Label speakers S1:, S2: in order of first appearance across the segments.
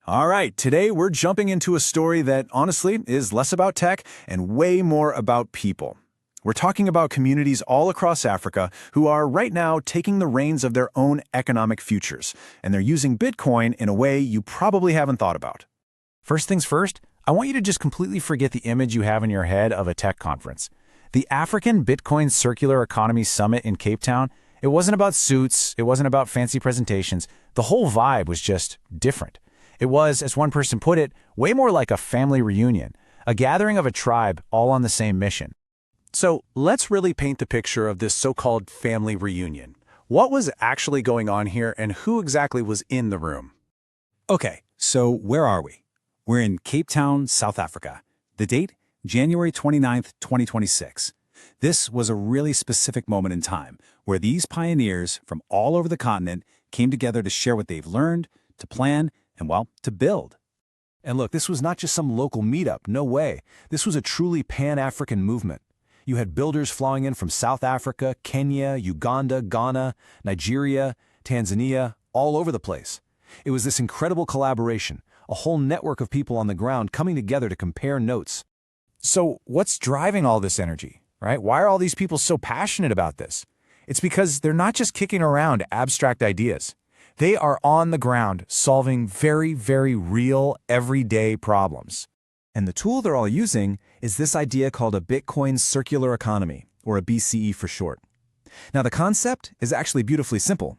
S1: All right, today we're jumping into a story that honestly is less about tech and way more about people. We're talking about communities all across Africa who are right now taking the reins of their own economic futures, and they're using Bitcoin in a way you probably haven't thought about. First things first, I want you to just completely forget the image you have in your head of a tech conference. The African Bitcoin Circular Economy Summit in Cape Town, it wasn't about suits, it wasn't about fancy presentations. The whole vibe was just different. It was, as one person put it, way more like a family reunion, a gathering of a tribe all on the same mission. So let's really paint the picture of this so-called family reunion. What was actually going on here and who exactly was in the room?
S2: Okay, so where are we? We're in Cape Town, South Africa. The date? January 29th, 2026. This was a really specific moment in time where these pioneers from all over the continent came together to share what they've learned, to plan, and, well, to build.
S1: And look, this was not just some local meetup, no way. This was a truly Pan-African movement. You had builders flying in from South Africa, Kenya, Uganda, Ghana, Nigeria, Tanzania, all over the place. It was this incredible collaboration, a whole network of people on the ground coming together to compare notes. So what's driving all this energy, right? Why are all these people so passionate about this? It's because they're not just kicking around abstract ideas. They are on the ground solving very, very real, everyday problems. And the tool they're all using is this idea called a Bitcoin circular economy, or a BCE for short. Now, the concept is actually beautifully simple.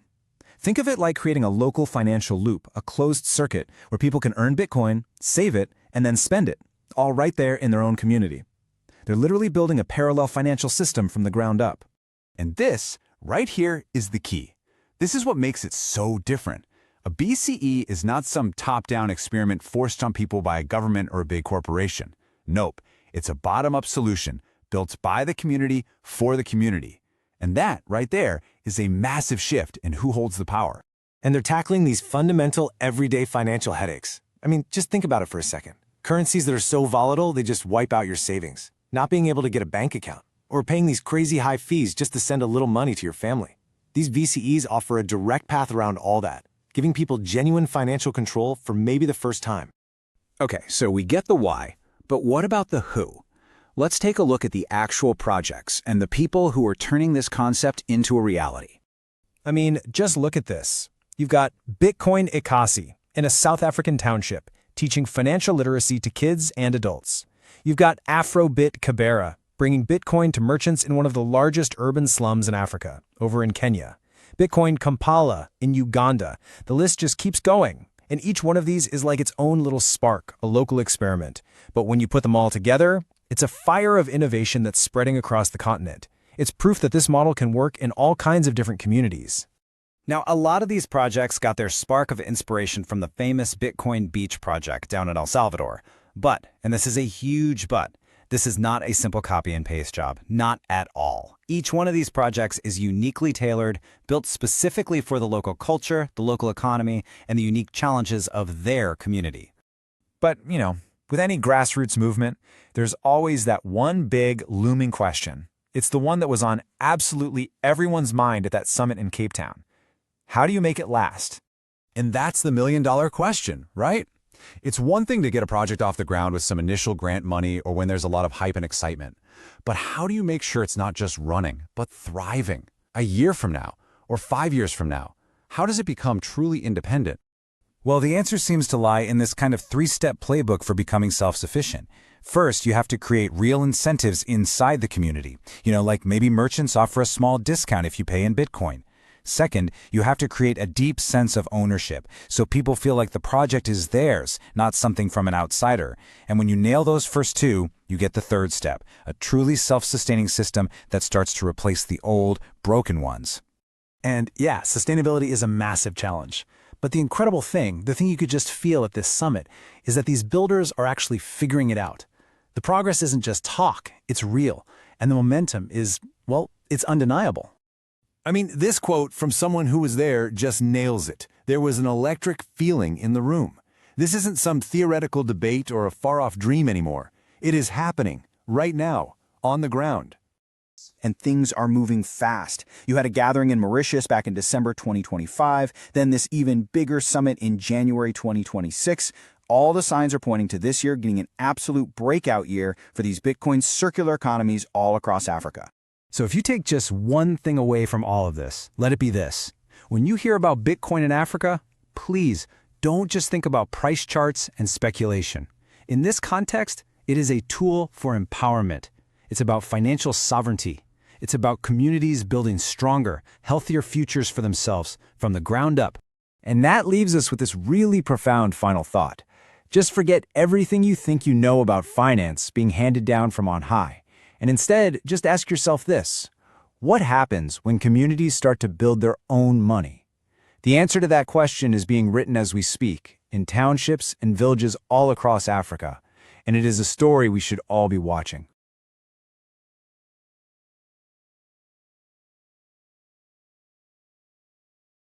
S1: Think of it like creating a local financial loop, a closed circuit where people can earn Bitcoin, save it, and then spend it, all right there in their own community. They're literally building a parallel financial system from the ground up. And this, right here, is the key. This is what makes it so different. A BCE is not some top-down experiment forced on people by a government or a big corporation. Nope, it's a bottom-up solution built by the community for the community. And that, right there, is a massive shift in who holds the power. And they're tackling these fundamental, everyday financial headaches. I mean, just think about it for a second. Currencies that are so volatile, they just wipe out your savings. Not being able to get a bank account, or paying these crazy high fees just to send a little money to your family. These BCEs offer a direct path around all that, giving people genuine financial control for maybe the first time.
S2: Okay, so we get the why, but what about the who? Let's take a look at the actual projects and the people who are turning this concept into a reality.
S1: I mean, just look at this. You've got Bitcoinafricastory in a South African township, teaching financial literacy to kids and adults. You've got Afrobit Kibera, bringing Bitcoin to merchants in one of the largest urban slums in Africa, over in Kenya. Bitcoin Kampala in Uganda. The list just keeps going. And each one of these is like its own little spark, a local experiment. But when you put them all together, it's a fire of innovation that's spreading across the continent. It's proof that this model can work in all kinds of different communities.
S2: Now, a lot of these projects got their spark of inspiration from the famous Bitcoin Beach project down in El Salvador. But, and this is a huge but, this is not a simple copy and paste job, not at all. Each one of these projects is uniquely tailored, built specifically for the local culture, the local economy, and the unique challenges of their community.
S1: But, with any grassroots movement, there's always that one big looming question. It's the one that was on absolutely everyone's mind at that summit in Cape Town. How do you make it last? And that's the million-dollar question, right? It's one thing to get a project off the ground with some initial grant money or when there's a lot of hype and excitement. But how do you make sure it's not just running, but thriving? A year from now, or 5 years from now, how does it become truly independent? Well, the answer seems to lie in this kind of three-step playbook for becoming self-sufficient. First, you have to create real incentives inside the community. Like maybe merchants offer a small discount if you pay in Bitcoin. Second, you have to create a deep sense of ownership, so people feel like the project is theirs, not something from an outsider. And when you nail those first two, you get the third step, a truly self-sustaining system that starts to replace the old, broken ones. And yeah, sustainability is a massive challenge. But the incredible thing, the thing you could just feel at this summit, is that these builders are actually figuring it out. The progress isn't just talk, it's real. And the momentum is, well, it's undeniable. I mean, this quote from someone who was there just nails it. There was an electric feeling in the room. This isn't some theoretical debate or a far-off dream anymore. It is happening, right now, on the ground.
S3: And things are moving fast. You had a gathering in Mauritius back in December 2025, then this even bigger summit in January 2026. All the signs are pointing to this year getting an absolute breakout year for these Bitcoin circular economies all across Africa.
S1: So if you take just one thing away from all of this, let it be this. When you hear about Bitcoin in Africa, please don't just think about price charts and speculation. In this context, it is a tool for empowerment. It's about financial sovereignty. It's about communities building stronger, healthier futures for themselves from the ground up. And that leaves us with this really profound final thought. Just forget everything you think you know about finance being handed down from on high. And instead, just ask yourself this: what happens when communities start to build their own money? The answer to that question is being written as we speak, in townships and villages all across Africa. And it is a story we should all be watching.